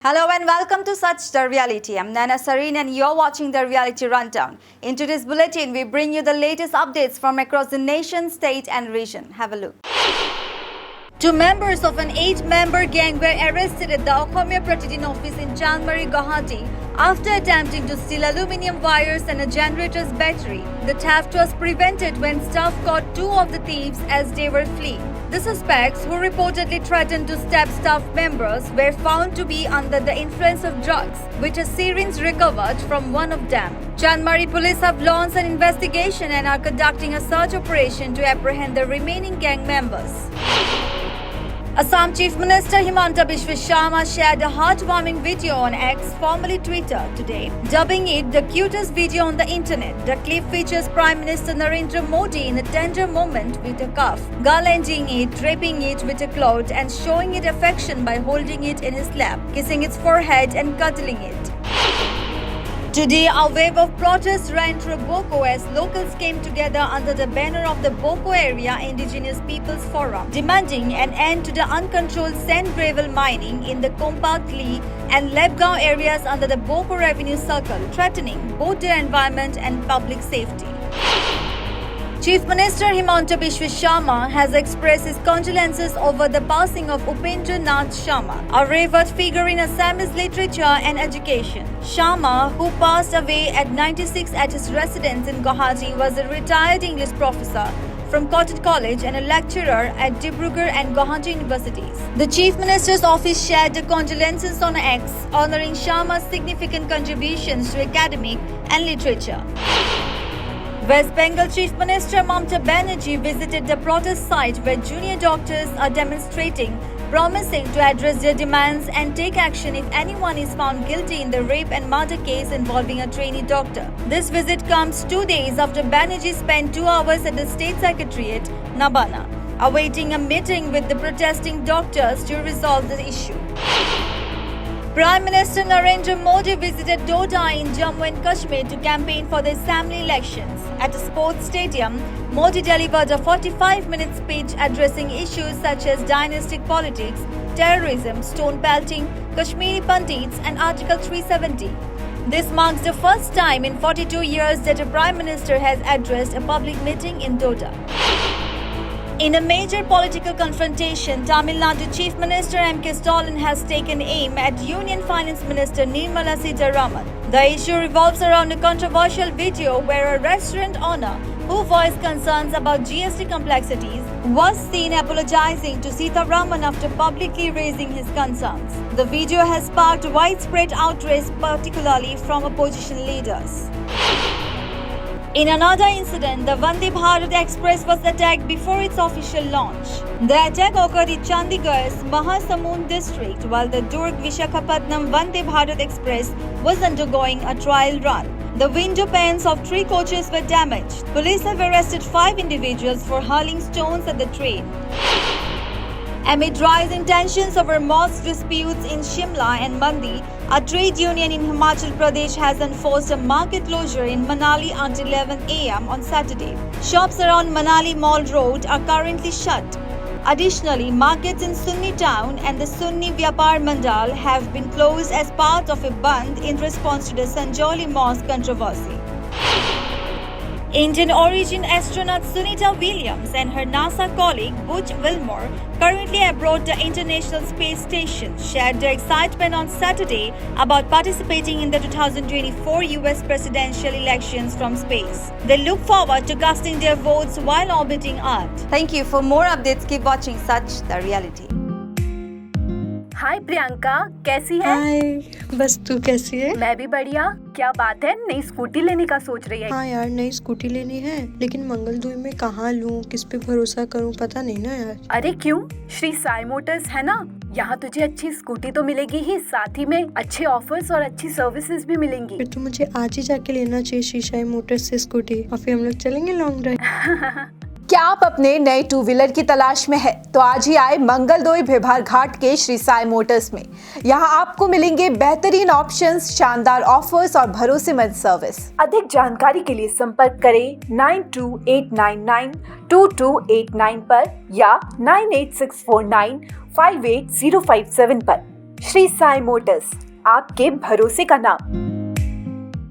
Hello and welcome to Such the Reality. I'm Nana Sareen and you're watching the Reality Rundown. In today's bulletin, we bring you the latest updates from across the nation, state and region. Have a look. Two members of an 8-member gang were arrested at the Okhomia Pratidin office in Chandmari, Guwahati after attempting to steal aluminium wires and a generator's battery. The theft was prevented when staff caught two of the thieves as they were fleeing. The suspects, who reportedly threatened to stab staff members, were found to be under the influence of drugs, with a syringe recovered from one of them. Chandmari police have launched an investigation and are conducting a search operation to apprehend the remaining gang members. Assam Chief Minister Himanta Biswa Sharma shared a heartwarming video on X, formerly Twitter, today, dubbing it the cutest video on the internet. The clip features Prime Minister Narendra Modi in a tender moment with a cuff, garlanding it, draping it with a cloth and showing it affection by holding it in his lap, kissing its forehead and cuddling it. Today, a wave of protests ran through Boko as locals came together under the banner of the Boko Area Indigenous Peoples Forum, demanding an end to the uncontrolled sand gravel mining in the Kompakli and Lebgaon areas under the Boko Revenue Circle, threatening both their environment and public safety. Chief Minister Himanta Biswa Sharma has expressed his condolences over the passing of Upendra Nath Sharma, a revered figure in Assamese literature and education. Sharma, who passed away at 96 at his residence in Guwahati, was a retired English professor from Cotton College and a lecturer at Dibrugarh and Guwahati universities. The Chief Minister's office shared the condolences on X, honoring Sharma's significant contributions to academic and literature. West Bengal Chief Minister Mamata Banerjee visited the protest site where junior doctors are demonstrating, promising to address their demands and take action if anyone is found guilty in the rape and murder case involving a trainee doctor. This visit comes 2 days after Banerjee spent 2 hours at the State Secretariat, Nabana, awaiting a meeting with the protesting doctors to resolve the issue. Prime Minister Narendra Modi visited Doda in Jammu and Kashmir to campaign for the assembly elections. At a sports stadium, Modi delivered a 45-minute speech addressing issues such as dynastic politics, terrorism, stone pelting, Kashmiri Pandits and Article 370. This marks the first time in 42 years that a Prime Minister has addressed a public meeting in Doda. In a major political confrontation, Tamil Nadu Chief Minister M.K. Stalin has taken aim at Union Finance Minister Nirmala Sitharaman. The issue revolves around a controversial video where a restaurant owner who voiced concerns about GST complexities was seen apologizing to Sitharaman after publicly raising his concerns. The video has sparked widespread outrage, particularly from opposition leaders. In another incident, the Vande Bharat Express was attacked before its official launch. The attack occurred in Chandigarh's Mahasamund district while the Durg-Visakhapatnam Vande Bharat Express was undergoing a trial run. The window panes of 3 coaches were damaged. Police have arrested 5 individuals for hurling stones at the train. Amid rising tensions over mosque disputes in Shimla and Mandi, a trade union in Himachal Pradesh has enforced a market closure in Manali until 11 a.m. on Saturday. Shops around Manali Mall Road are currently shut. Additionally, markets in Sunni Town and the Sunni Vyapar Mandal have been closed as part of a bandh in response to the Sanjoli Mosque controversy. Indian origin astronaut Sunita Williams and her NASA colleague Butch Wilmore, currently aboard the International Space Station, shared their excitement on Saturday about participating in the 2024 US presidential elections from space. They look forward to casting their votes while orbiting Earth. Thank you. For more updates, keep watching Such the Reality. हाय प्रियंका, कैसी है? हाय, बस तू कैसी है? मैं भी बढ़िया। क्या बात है, नई स्कूटी लेने का सोच रही है? हाँ यार, नई स्कूटी लेनी है, लेकिन मंगलदूई में कहाँ लूँ, किस पे भरोसा करूँ, पता नहीं ना यार। अरे क्यों, श्री साई मोटर्स है ना, यहाँ तुझे अच्छी स्कूटी तो मिलेगी ही, साथ ही में अच्छे ऑफर्स और अच्छी सर्विसेज भी मिलेंगी। फिर तो मुझे आज ही जाके लेना चाहिए श्री साई मोटर्स से स्कूटी, और फिर हम लोग चलेंगे लॉन्ग ड्राइव। क्या आप अपने नए 2 व्हीलर की तलाश में है तो आज ही आए मंगलदोई भिभार घाट के श्री साई मोटर्स में। यहाँ आपको मिलेंगे बेहतरीन ऑप्शंस, शानदार ऑफर्स और भरोसेमंद सर्विस। अधिक जानकारी के लिए संपर्क करें 9289922289 पर या 98649588057 पर। श्री साई मोटर्स, आपके भरोसे का नाम।